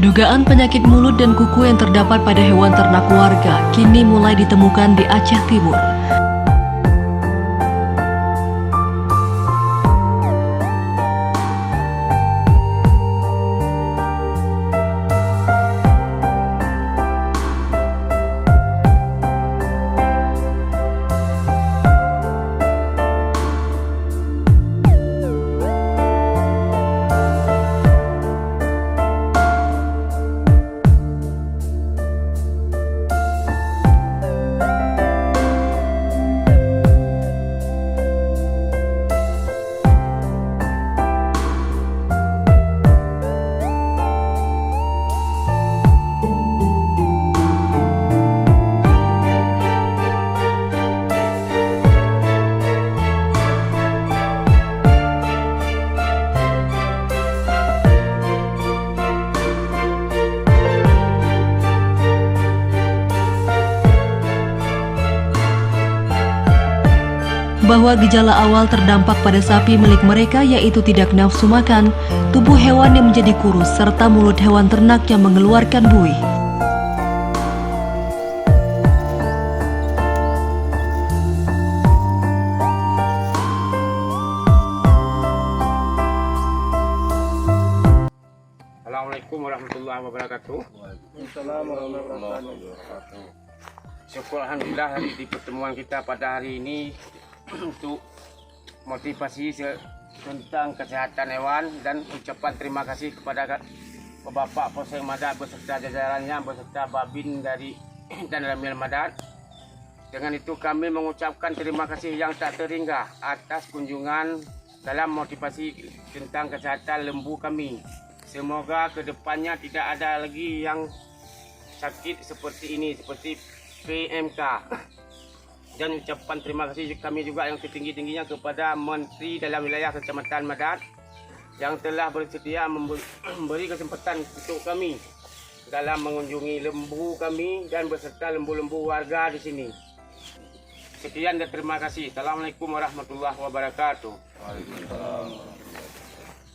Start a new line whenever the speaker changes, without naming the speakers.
Dugaan penyakit mulut dan kuku yang terdapat pada hewan ternak warga kini mulai ditemukan di Aceh Timur. Bahwa gejala awal terdampak pada sapi milik mereka yaitu tidak nafsu makan, tubuh hewan yang menjadi kurus, serta mulut hewan ternak yang mengeluarkan buih.
Assalamualaikum warahmatullahi wabarakatuh.
Waalaikumsalam warahmatullahi wabarakatuh.
Syukur alhamdulillah di pertemuan kita pada hari ini untuk motivasi tentang kesehatan hewan dan ucapan terima kasih kepada Bapak Poseng Madat beserta jajarannya beserta Babin dari dan Ramil Madat. Dengan itu kami mengucapkan terima kasih yang tak terhingga atas kunjungan dalam motivasi tentang kesehatan lembu kami. Semoga kedepannya tidak ada lagi yang sakit seperti ini, seperti PMK. Dan ucapan terima kasih kami juga yang setinggi-tingginya kepada Menteri dalam wilayah Kecamatan Madat yang telah bersedia memberi kesempatan untuk kami dalam mengunjungi lembu kami dan beserta lembu-lembu warga di sini. Sekian dan terima kasih. Assalamualaikum warahmatullahi wabarakatuh.
Waalaikumsalam.